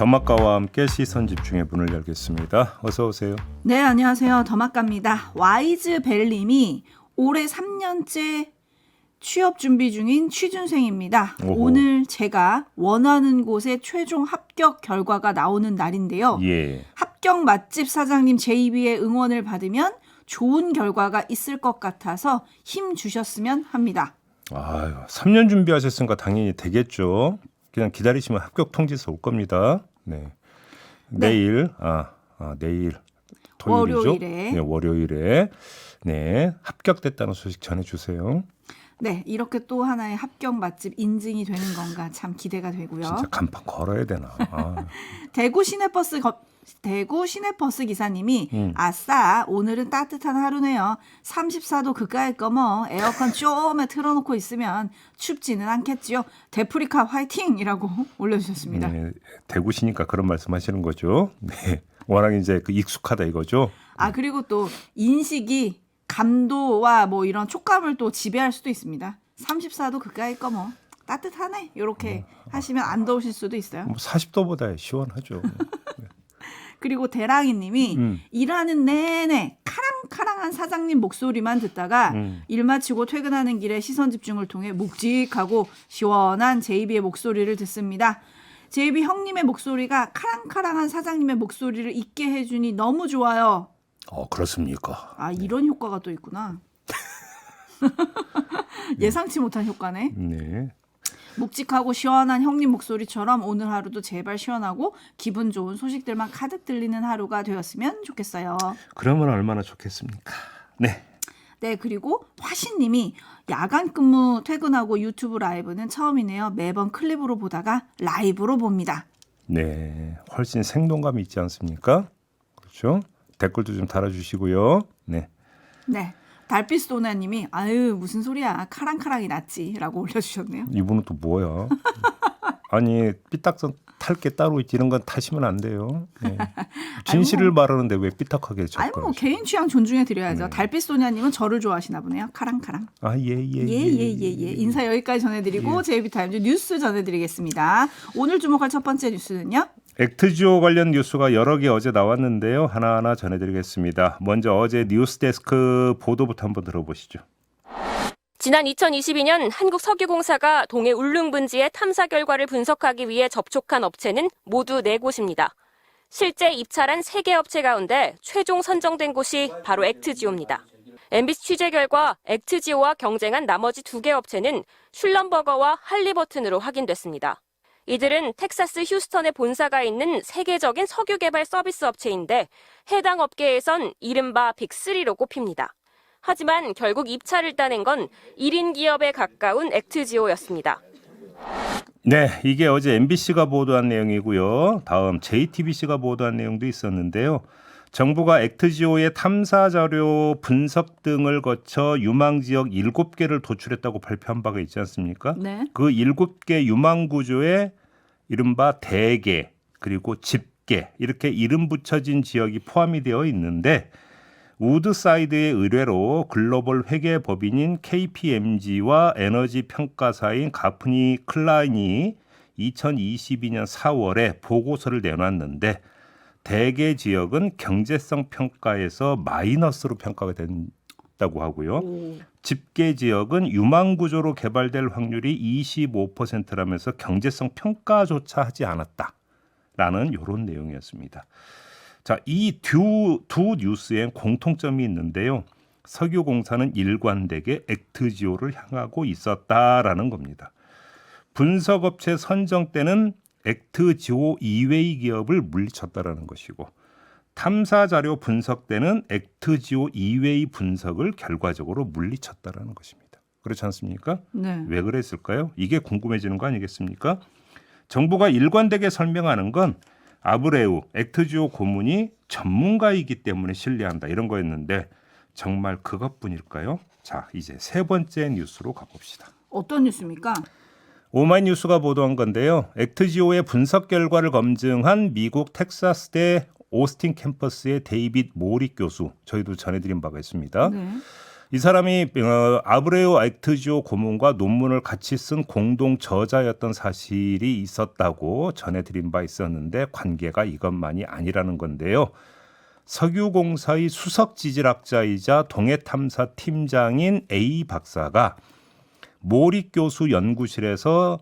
더마카와 함께 시선 집중의 문을 열겠습니다. 어서 오세요. 네, 안녕하세요. 더마카입니다. 와이즈벨님이 올해 3년째 취업 준비 중인 취준생입니다. 오호. 오늘 제가 원하는 곳에 최종 합격 결과가 나오는 날인데요. 예. 합격 맛집 사장님 제 입의 응원을 받으면 좋은 결과가 있을 것 같아서 힘 주셨으면 합니다. 아유, 3년 준비하셨으니까 당연히 되겠죠. 그냥 기다리시면 합격 통지서 올 겁니다. 네. 내일, 내일 토요일이죠. 월요일에. 네, 월요일에 네, 합격됐다는 소식 전해주세요. 네, 이렇게 또 하나의 합격 맛집 인증이 되는 건가 참 기대가 되고요. 진짜 간판 걸어야 되나. 대구 시내버스 기사님이 아싸 오늘은 따뜻한 하루네요. 34도 그까이 거 뭐 에어컨 쪼매 틀어놓고 있으면 춥지는 않겠지요. 데프리카 화이팅이라고 올려주셨습니다. 네, 대구시니까 그런 말씀하시는 거죠. 네, 워낙 이제 그 익숙하다 이거죠. 그리고 또 인식이 감도와 뭐 이런 촉감을 또 지배할 수도 있습니다. 34도 그까이 거 뭐 따뜻하네 이렇게 하시면 안 더우실 수도 있어요. 40도보다 시원하죠. 그리고 대랑이님이 일하는 내내 카랑카랑한 사장님 목소리만 듣다가 일 마치고 퇴근하는 길에 시선 집중을 통해 묵직하고 시원한 제이비의 목소리를 듣습니다. 제이비 형님의 목소리가 카랑카랑한 사장님의 목소리를 잊게 해주니 너무 좋아요. 그렇습니까? 이런 효과가 또 있구나. 예상치 못한 효과네. 네. 묵직하고 시원한 형님 목소리처럼 오늘 하루도 제발 시원하고 기분 좋은 소식들만 가득 들리는 하루가 되었으면 좋겠어요. 그러면 얼마나 좋겠습니까? 네. 네, 그리고 화신님이 야간 근무 퇴근하고 유튜브 라이브는 처음이네요. 매번 클립으로 보다가 라이브로 봅니다. 네, 훨씬 생동감이 있지 않습니까? 그렇죠? 댓글도 좀 달아주시고요. 네. 네, 달빛소나님이 아유 무슨 소리야 카랑카랑이 낫지라고 올려주셨네요. 이분은 또 뭐야? 아니 삐딱선 탈 게 따로 있지 이런 건 타시면 안 돼요. 네. 진실을 말하는데 왜 삐딱하게 접근하시죠? 뭐 개인 취향 존중해 드려야죠. 달빛소냐님은 저를 좋아하시나 보네요. 카랑카랑. 예. 인사 여기까지 전해드리고 제이비타임즈 뉴스 전해드리겠습니다. 오늘 주목할 첫 번째 뉴스는요. 액트지오 관련 뉴스가 여러 개 어제 나왔는데요. 하나하나 전해드리겠습니다. 먼저 어제 뉴스데스크 보도부터 한번 들어보시죠. 지난 2022년 한국석유공사가 동해 울릉분지의 탐사 결과를 분석하기 위해 접촉한 업체는 모두 4곳입니다. 실제 입찰한 3개 업체 가운데 최종 선정된 곳이 바로 액트지오입니다. MBC 취재 결과 액트지오와 경쟁한 나머지 2개 업체는 슐럼버거와 할리버튼으로 확인됐습니다. 이들은 텍사스 휴스턴에 본사가 있는 세계적인 석유 개발 서비스 업체인데 해당 업계에선 이른바 빅3로 꼽힙니다. 하지만 결국 입찰을 따낸 건 1인 기업에 가까운 액트지오였습니다. 네, 이게 어제 MBC가 보도한 내용이고요. 다음 JTBC가 보도한 내용도 있었는데요. 정부가 액트지오의 탐사 자료 분석 등을 거쳐 유망 지역 7개를 도출했다고 발표한 바가 있지 않습니까? 네. 그 7개 유망 구조에 이른바 대계 그리고 집계 이렇게 이름 붙여진 지역이 포함이 되어 있는데 우드사이드의 의뢰로 글로벌 회계 법인인 KPMG와 에너지 평가사인 가프니 클라인이 2022년 4월에 보고서를 내놨는데 대개 지역은 경제성 평가에서 마이너스로 평가가 된다고 하고요. 집계 지역은 유망 구조로 개발될 확률이 25%라면서 경제성 평가조차 하지 않았다라는 이런 내용이었습니다. 자, 이 두 뉴스엔 공통점이 있는데요. 석유공사는 일관되게 액트지오를 향하고 있었다라는 겁니다. 분석업체 선정 때는 액트지오 이외의 기업을 물리쳤다라는 것이고 탐사 자료 분석 때는 액트지오 이외의 분석을 결과적으로 물리쳤다라는 것입니다. 그렇지 않습니까? 네. 왜 그랬을까요? 이게 궁금해지는 거 아니겠습니까? 정부가 일관되게 설명하는 건 아브레우 액트지오 고문이 전문가이기 때문에 신뢰한다 이런 거였는데 정말 그것뿐일까요? 자, 이제 세 번째 뉴스로 가봅시다. 어떤 뉴스입니까? 오마이뉴스가 보도한 건데요. 액트지오의 분석 결과를 검증한 미국 텍사스대 오스틴 캠퍼스의 데이빗 모리 교수 저희도 전해드린 바가 있습니다. 네. 이 사람이 아브레우 액트지오 고문과 논문을 같이 쓴 공동 저자였던 사실이 있었다고 전해드린 바 있었는데 관계가 이것만이 아니라는 건데요. 석유공사의 수석 지질학자이자 동해탐사 팀장인 A 박사가 모리 교수 연구실에서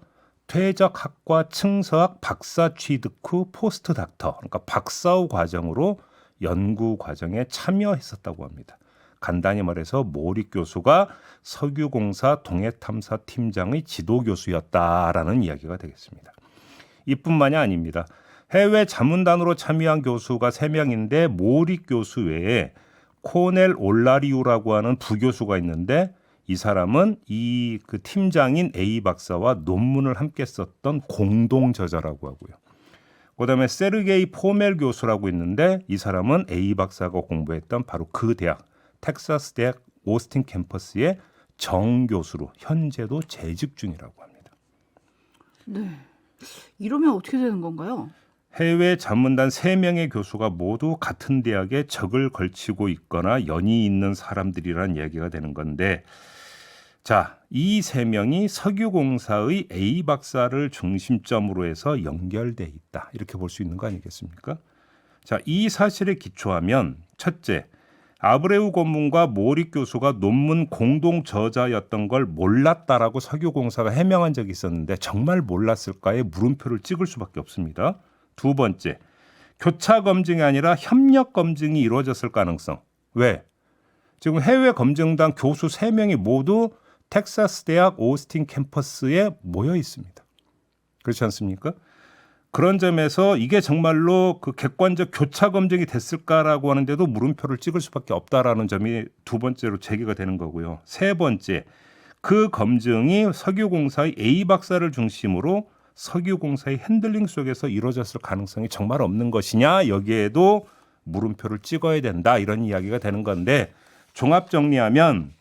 퇴적학과 층서학 박사 취득 후 포스트 닥터, 그러니까 박사후 과정으로 연구 과정에 참여했었다고 합니다. 간단히 말해서 모리 교수가 석유공사 동해탐사 팀장의 지도 교수였다라는 이야기가 되겠습니다. 이뿐만이 아닙니다. 해외 자문단으로 참여한 교수가 3명인데 모리 교수 외에 코넬 올라리우라고 하는 부교수가 있는데 이 사람은 그 팀장인 A 박사와 논문을 함께 썼던 공동 저자라고 하고요. 그다음에 세르게이 포멜 교수라고 있는데 이 사람은 A 박사가 공부했던 바로 그 대학 텍사스 대학 오스틴 캠퍼스의 정교수로 현재도 재직 중이라고 합니다. 네. 이러면 어떻게 되는 건가요? 해외 자문단 3명의 교수가 모두 같은 대학에 적을 걸치고 있거나 연이 있는 사람들이라는 이야기가 되는 건데 자, 이 3명이 석유공사의 A 박사를 중심점으로 해서 연결돼 있다. 이렇게 볼 수 있는 거 아니겠습니까? 자, 이 사실에 기초하면 첫째, 아브레우 고문과 모리 교수가 논문 공동 저자였던 걸 몰랐다라고 석유공사가 해명한 적이 있었는데 정말 몰랐을까에 물음표를 찍을 수밖에 없습니다. 두 번째, 교차 검증이 아니라 협력 검증이 이루어졌을 가능성. 왜? 지금 해외 검증단 교수 3명이 모두 텍사스 대학 오스틴 캠퍼스에 모여 있습니다. 그렇지 않습니까? 그런 점에서 이게 정말로 그 객관적 교차 검증이 됐을까라고 하는데도 물음표를 찍을 수밖에 없다라는 점이 두 번째로 제기가 되는 거고요. 세 번째, 그 검증이 석유공사의 A 박사를 중심으로 석유공사의 핸들링 속에서 이루어졌을 가능성이 정말 없는 것이냐, 여기에도 물음표를 찍어야 된다, 이런 이야기가 되는 건데 종합 정리하면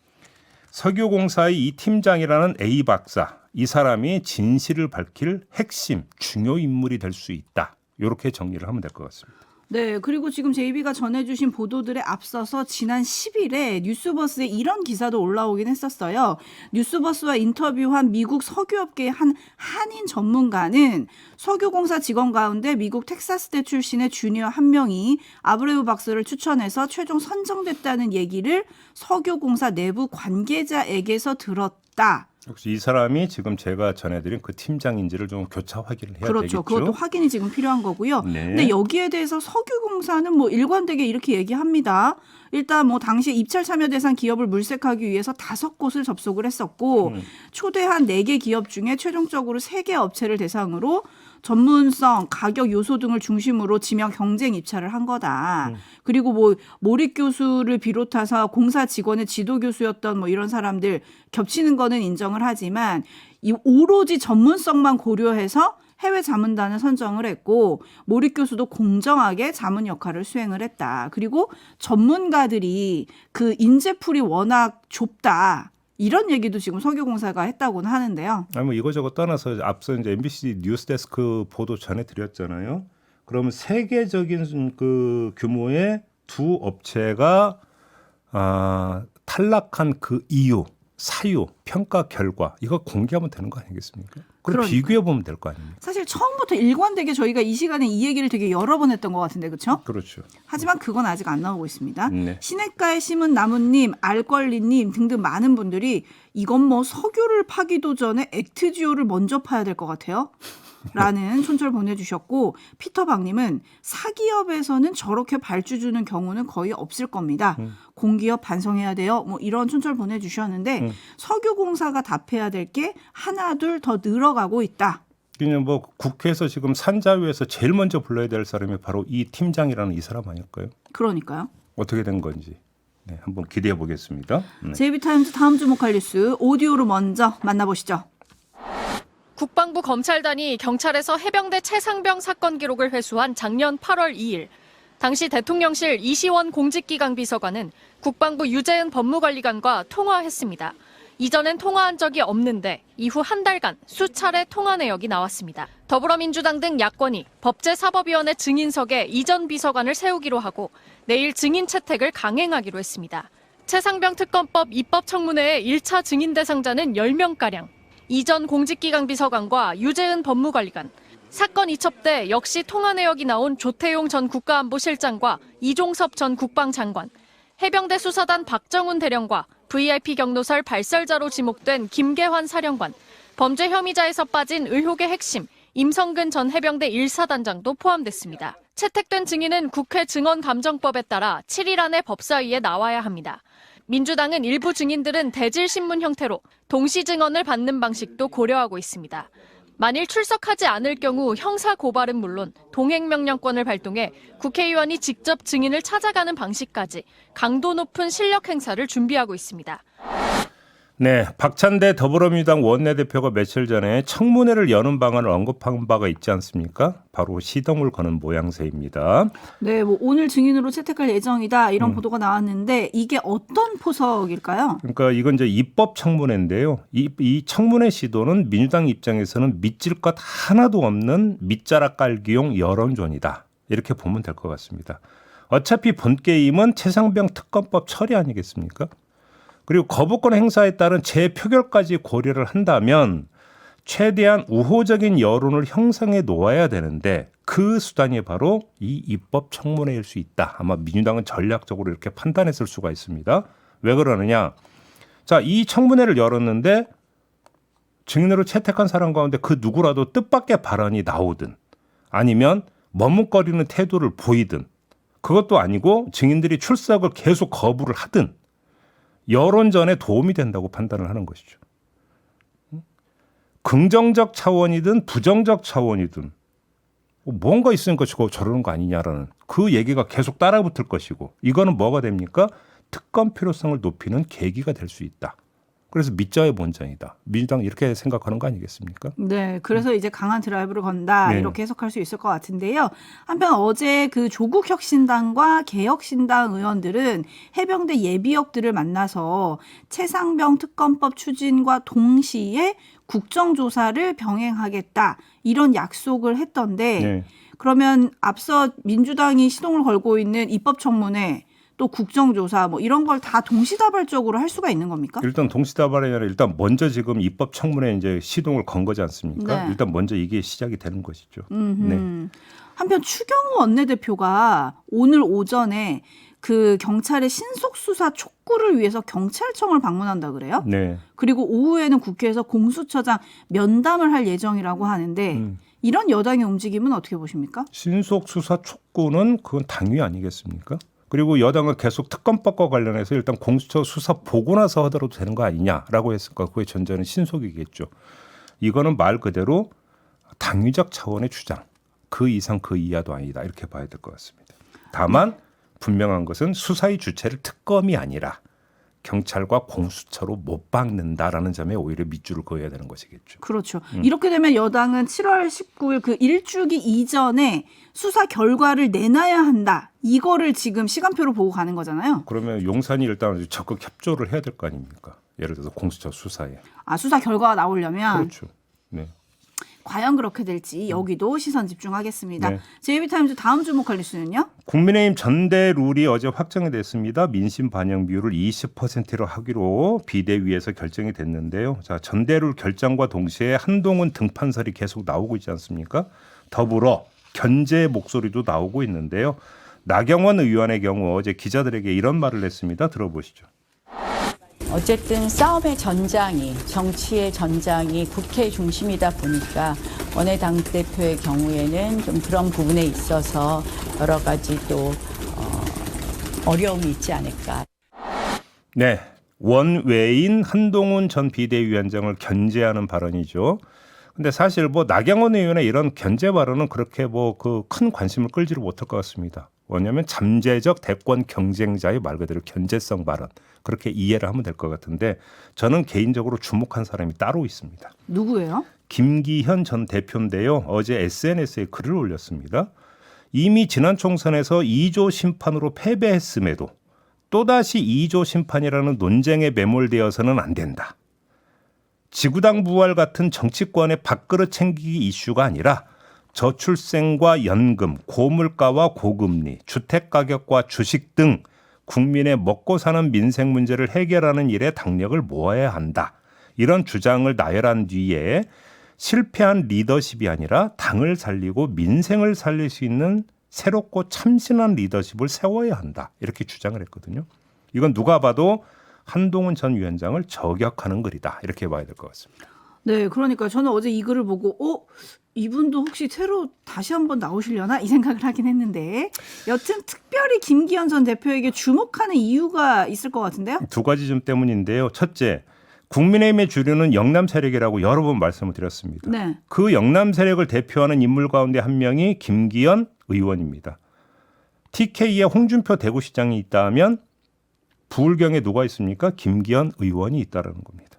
석유공사의 이 팀장이라는 A 박사, 이 사람이 진실을 밝힐 핵심, 중요 인물이 될 수 있다. 이렇게 정리를 하면 될 것 같습니다. 네, 그리고 지금 JB가 전해주신 보도들에 앞서서 지난 10일에 뉴스버스에 이런 기사도 올라오긴 했었어요. 뉴스버스와 인터뷰한 미국 석유업계의 한 한인 전문가는 석유공사 직원 가운데 미국 텍사스대 출신의 주니어 한 명이 아브레우 박사를 추천해서 최종 선정됐다는 얘기를 석유공사 내부 관계자에게서 들었다. 혹시 이 사람이 지금 제가 전해드린 그 팀장인지를 좀 교차 확인을 해야 그렇죠. 되겠죠. 그것도 확인이 지금 필요한 거고요. 네. 근데 여기에 대해서 석유공사는 뭐 일관되게 이렇게 얘기합니다. 일단 뭐 당시 입찰 참여 대상 기업을 물색하기 위해서 5곳을 접속을 했었고 초대한 4개 기업 중에 최종적으로 3개 업체를 대상으로 전문성, 가격 요소 등을 중심으로 지명 경쟁 입찰을 한 거다. 그리고 뭐 모리 교수를 비롯해서 공사 직원의 지도 교수였던 뭐 이런 사람들 겹치는 거는 인정을 하지만 이 오로지 전문성만 고려해서 해외 자문단을 선정을 했고 모리 교수도 공정하게 자문 역할을 수행을 했다. 그리고 전문가들이 그 인재풀이 워낙 좁다. 이런 얘기도 지금 석유공사가 했다고는 하는데요. 아니 뭐 이거저거 떠나서 앞서 이제 MBC 뉴스데스크 보도 전해드렸잖아요. 그러면 세계적인 그 규모의 2 업체가 탈락한 그 이유, 사유, 평가 결과 이거 공개하면 되는 거 아니겠습니까? 그럼 비교해 보면 될 거 아닙니까? 사실 처음부터 일관되게 저희가 이 시간에 이 얘기를 되게 여러 번 했던 것 같은데 그렇죠? 그렇죠. 하지만 그건 아직 안 나오고 있습니다. 네. 시냇가의 심은 나무님, 알권리님 등등 많은 분들이 이건 뭐 석유를 파기도 전에 액트지오를 먼저 파야 될 것 같아요. 라는 촌철 보내주셨고 피터박님은 사기업에서는 저렇게 발주 주는 경우는 거의 없을 겁니다. 공기업 반성해야 돼요. 뭐 이런 촌철 보내주셨는데 석유공사가 답해야 될 게 하나 둘 더 늘어가고 있다. 그냥 뭐 국회에서 지금 산자위에서 제일 먼저 불러야 될 사람이 바로 이 팀장이라는 이 사람 아닐까요? 그러니까요. 어떻게 된 건지 네, 한번 기대해 보겠습니다. 네. JB타임즈 다음 주목할 뉴스 오디오로 먼저 만나보시죠. 국방부 검찰단이 경찰에서 해병대 최상병 사건 기록을 회수한 작년 8월 2일 당시 대통령실 이시원 공직기강 비서관은 국방부 유재은 법무관리관과 통화했습니다. 이전엔 통화한 적이 없는데 이후 한 달간 수차례 통화 내역이 나왔습니다. 더불어민주당 등 야권이 법제사법위원회 증인석에 이전 비서관을 세우기로 하고 내일 증인 채택을 강행하기로 했습니다. 최상병 특검법 입법청문회의 1차 증인 대상자는 10명가량. 이전 공직기강 비서관과 유재은 법무관리관. 사건 이첩 때 역시 통화 내역이 나온 조태용 전 국가안보실장과 이종섭 전 국방장관. 해병대 수사단 박정훈 대령과 VIP 경로설 발설자로 지목된 김계환 사령관. 범죄 혐의자에서 빠진 의혹의 핵심. 임성근 전 해병대 1사단장도 포함됐습니다. 채택된 증인은 국회 증언감정법에 따라 7일 안에 법사위에 나와야 합니다. 민주당은 일부 증인들은 대질신문 형태로 동시 증언을 받는 방식도 고려하고 있습니다. 만일 출석하지 않을 경우 형사 고발은 물론 동행명령권을 발동해 국회의원이 직접 증인을 찾아가는 방식까지 강도 높은 실력 행사를 준비하고 있습니다. 네, 박찬대 더불어민주당 원내대표가 며칠 전에 청문회를 여는 방안을 언급한 바가 있지 않습니까? 바로 시동을 거는 모양새입니다. 네, 뭐 오늘 증인으로 채택할 예정이다 이런 보도가 나왔는데 이게 어떤 포석일까요? 그러니까 이건 이제 입법 청문회인데요. 이 청문회 시도는 민주당 입장에서는 믿질 것 하나도 없는 밑자락 깔기용 여론전이다. 이렇게 보면 될 것 같습니다. 어차피 본 게임은 최상병 특검법 처리 아니겠습니까? 그리고 거부권 행사에 따른 재표결까지 고려를 한다면 최대한 우호적인 여론을 형성해 놓아야 되는데 그 수단이 바로 이 입법 청문회일 수 있다. 아마 민주당은 전략적으로 이렇게 판단했을 수가 있습니다. 왜 그러느냐? 자, 이 청문회를 열었는데 증인으로 채택한 사람 가운데 그 누구라도 뜻밖의 발언이 나오든 아니면 머뭇거리는 태도를 보이든 그것도 아니고 증인들이 출석을 계속 거부를 하든 여론전에 도움이 된다고 판단을 하는 것이죠. 긍정적 차원이든 부정적 차원이든 뭔가 있으니까 저러는 거 아니냐라는 그 얘기가 계속 따라붙을 것이고 이거는 뭐가 됩니까? 특검 필요성을 높이는 계기가 될 수 있다. 그래서 밑자의 본전이다. 민주당 이렇게 생각하는 거 아니겠습니까? 네, 그래서 이제 강한 드라이브를 건다 네. 이렇게 해석할 수 있을 것 같은데요. 한편 어제 그 조국혁신당과 개혁신당 의원들은 해병대 예비역들을 만나서 최상병 특검법 추진과 동시에 국정조사를 병행하겠다 이런 약속을 했던데 네. 그러면 앞서 민주당이 시동을 걸고 있는 입법청문회 또 국정조사 뭐 이런 걸 다 동시다발적으로 할 수가 있는 겁니까? 일단 동시다발이 아니라 일단 먼저 지금 입법 청문회 이제 시동을 건 거지 않습니까? 네. 일단 먼저 이게 시작이 되는 것이죠. 네. 한편 추경호 원내대표가 오늘 오전에 그 경찰의 신속 수사 촉구를 위해서 경찰청을 방문한다 그래요? 네. 그리고 오후에는 국회에서 공수처장 면담을 할 예정이라고 하는데 이런 여당의 움직임은 어떻게 보십니까? 신속 수사 촉구는 그건 당위 아니겠습니까? 그리고 여당은 계속 특검법과 관련해서 일단 공수처 수사 보고 나서 하더라도 되는 거 아니냐라고 했을까? 그의 전제는 신속이겠죠. 이거는 말 그대로 당위적 차원의 주장. 그 이상 그 이하도 아니다. 이렇게 봐야 될 것 같습니다. 다만 분명한 것은 수사의 주체를 특검이 아니라 경찰과 공수처로 못 박는다라는 점에 오히려 밑줄을 그어야 되는 것이겠죠. 그렇죠. 이렇게 되면 여당은 7월 19일 그 일주기 이전에 수사 결과를 내놔야 한다. 이거를 지금 시간표로 보고 가는 거잖아요. 그러면 용산이 일단 적극 협조를 해야 될 거 아닙니까? 예를 들어서 공수처 수사에. 아, 수사 결과가 나오려면 그렇죠. 네. 과연 그렇게 될지 여기도 시선 집중하겠습니다. 네. JB타임즈 다음 주목할 뉴스는요? 국민의힘 전대 룰이 어제 확정이 됐습니다. 민심 반영 비율을 20%로 하기로 비대위에서 결정이 됐는데요. 자, 전대 룰 결정과 동시에 한동훈 등판설이 계속 나오고 있지 않습니까? 더불어 견제 목소리도 나오고 있는데요. 나경원 의원의 경우 어제 기자들에게 이런 말을 했습니다. 들어보시죠. 어쨌든 싸움의 전장이 정치의 전장이 국회 중심이다 보니까 원외 당대표의 경우에는 좀 그런 부분에 있어서 여러 가지 또 어려움이 있지 않을까. 네, 원외인 한동훈 전 비대위원장을 견제하는 발언이죠. 근데 사실 뭐 나경원 의원의 이런 견제 발언은 그렇게 뭐 그 큰 관심을 끌지를 못할 것 같습니다. 왜냐하면 잠재적 대권 경쟁자의 말 그대로 견제성 발언 그렇게 이해를 하면 될 것 같은데 저는 개인적으로 주목한 사람이 따로 있습니다. 누구예요? 김기현 전 대표인데요. 어제 SNS에 글을 올렸습니다. 이미 지난 총선에서 2조 심판으로 패배했음에도 또다시 2조 심판이라는 논쟁에 매몰되어서는 안 된다. 지구당 부활 같은 정치권의 밥그릇 챙기기 이슈가 아니라 저출생과 연금, 고물가와 고금리, 주택가격과 주식 등 국민의 먹고 사는 민생 문제를 해결하는 일에 당력을 모아야 한다. 이런 주장을 나열한 뒤에 실패한 리더십이 아니라 당을 살리고 민생을 살릴 수 있는 새롭고 참신한 리더십을 세워야 한다. 이렇게 주장을 했거든요. 이건 누가 봐도 한동훈 전 위원장을 저격하는 글이다. 이렇게 봐야 될 것 같습니다. 네, 그러니까 저는 어제 이 글을 보고 이분도 혹시 새로 다시 한번 나오시려나 이 생각을 하긴 했는데 여튼 특별히 김기현 전 대표에게 주목하는 이유가 있을 것 같은데요. 두 가지 점 때문인데요. 첫째, 국민의힘의 주류는 영남 세력이라고 여러 번 말씀을 드렸습니다. 네. 그 영남 세력을 대표하는 인물 가운데 한 명이 김기현 의원입니다. TK에 홍준표 대구시장이 있다면 부울경에 누가 있습니까? 김기현 의원이 있다는 겁니다.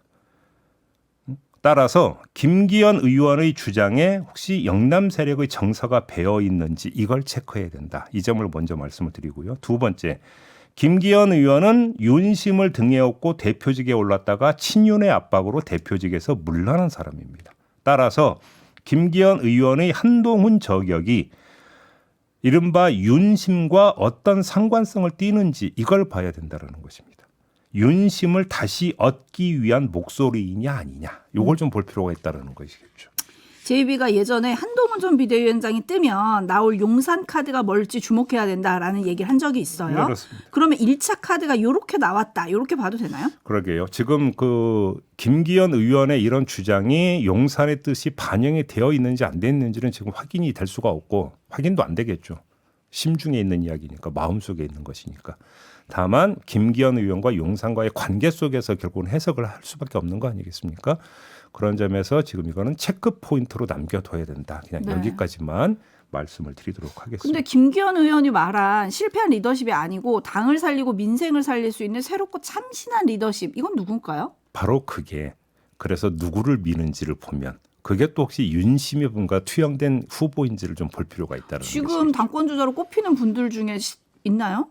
따라서 김기현 의원의 주장에 혹시 영남 세력의 정서가 배어 있는지 이걸 체크해야 된다. 이 점을 먼저 말씀을 드리고요. 두 번째, 김기현 의원은 윤심을 등에 업고 대표직에 올랐다가 친윤의 압박으로 대표직에서 물러난 사람입니다. 따라서 김기현 의원의 한동훈 저격이 이른바 윤심과 어떤 상관성을 띠는지 이걸 봐야 된다는 것입니다. 윤심을 다시 얻기 위한 목소리이냐 아니냐 이걸 좀 볼 필요가 있다는 것이겠죠. JB가 예전에 한동훈 전 비대위원장이 뜨면 나올 용산 카드가 뭘지 주목해야 된다라는 얘기를 한 적이 있어요. 네, 그렇습니다. 그러면 1차 카드가 이렇게 나왔다. 이렇게 봐도 되나요? 그러게요. 지금 그 김기현 의원의 이런 주장이 용산의 뜻이 반영이 되어 있는지 안 됐는지는 지금 확인이 될 수가 없고 확인도 안 되겠죠. 심중에 있는 이야기니까 마음속에 있는 것이니까. 다만 김기현 의원과 용산과의 관계 속에서 결국은 해석을 할 수밖에 없는 거 아니겠습니까? 그런 점에서 지금 이거는 체크 포인트로 남겨둬야 된다. 그냥 네. 여기까지만 말씀을 드리도록 하겠습니다. 근데 김기현 의원이 말한 실패한 리더십이 아니고 당을 살리고 민생을 살릴 수 있는 새롭고 참신한 리더십. 이건 누굴까요? 바로 그게 그래서 누구를 미는지를 보면 그게 또 혹시 윤심의 분과 투영된 후보인지를 좀 볼 필요가 있다는 지금 것이죠. 당권 주자로 꼽히는 분들 중에 있나요?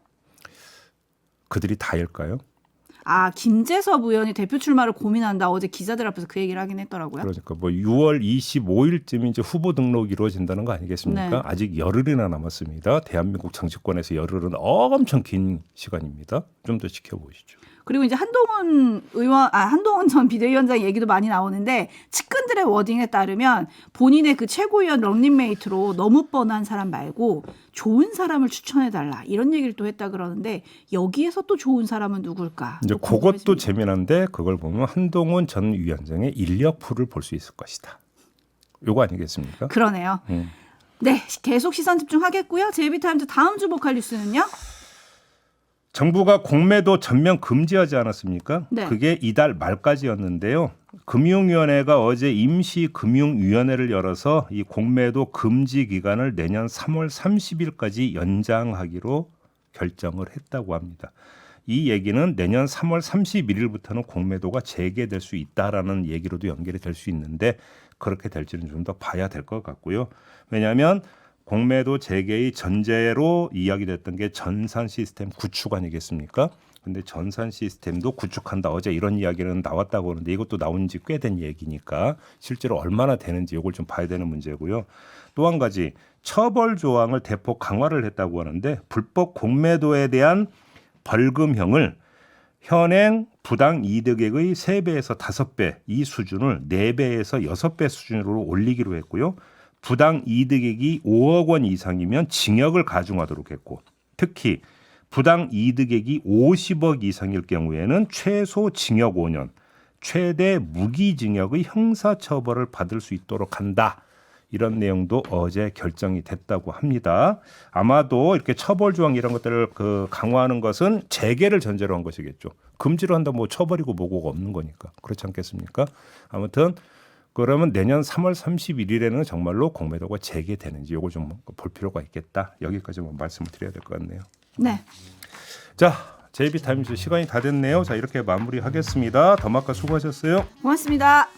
그들이 다일까요? 김재섭 의원이 대표 출마를 고민한다. 어제 기자들 앞에서 그 얘기를 하긴 했더라고요. 그러니까 뭐 6월 25일쯤 이제 후보 등록이 이루어진다는 거 아니겠습니까? 네. 아직 열흘이나 남았습니다. 대한민국 정치권에서 열흘은 엄청 긴 시간입니다. 좀 더 지켜보시죠. 그리고 이제 한동훈 전 비대위원장 얘기도 많이 나오는데 측근들의 워딩에 따르면 본인의 그 최고위원 런닝메이트로 너무 뻔한 사람 말고 좋은 사람을 추천해달라 이런 얘기를 또 했다 그러는데 여기에서 또 좋은 사람은 누굴까? 이제 또 그것도 궁금해집니다. 재미난데 그걸 보면 한동훈 전 위원장의 인력풀을 볼 수 있을 것이다. 요거 아니겠습니까? 그러네요. 네, 계속 시선 집중하겠고요. 제이비타임즈 다음 주 목할 뉴스는요? 정부가 공매도 전면 금지하지 않았습니까? 네. 그게 이달 말까지였는데요. 금융위원회가 어제 임시금융위원회를 열어서 이 공매도 금지 기간을 내년 3월 30일까지 연장하기로 결정을 했다고 합니다. 이 얘기는 내년 3월 31일부터는 공매도가 재개될 수 있다라는 얘기로도 연결이 될 수 있는데 그렇게 될지는 좀 더 봐야 될 것 같고요. 왜냐하면 공매도 재개의 전제로 이야기됐던 게 전산 시스템 구축 아니겠습니까? 근데 전산 시스템도 구축한다. 어제 이런 이야기는 나왔다고 하는데 이것도 나온 지 꽤 된 얘기니까 실제로 얼마나 되는지 이걸 좀 봐야 되는 문제고요. 또 한 가지 처벌 조항을 대폭 강화를 했다고 하는데 불법 공매도에 대한 벌금형을 현행 부당 이득액의 3배에서 5배 이 수준을 4배에서 6배 수준으로 올리기로 했고요. 부당 이득액이 5억 원 이상이면 징역을 가중하도록 했고 특히 부당 이득액이 50억 이상일 경우에는 최소 징역 5년, 최대 무기징역의 형사처벌을 받을 수 있도록 한다. 이런 내용도 어제 결정이 됐다고 합니다. 아마도 이렇게 처벌 조항 이런 것들을 강화하는 것은 재개를 전제로 한 것이겠죠. 금지를 한다 뭐 처벌이고 뭐고가 없는 거니까. 그렇지 않겠습니까? 아무튼 그러면 내년 3월 31일에는 정말로 공매도가 재개되는지 이걸 좀 볼 필요가 있겠다. 여기까지만 말씀을 드려야 될 것 같네요. 네. 자, JB타임즈 시간이 다 됐네요. 자, 이렇게 마무리하겠습니다. 더마카 수고하셨어요. 고맙습니다.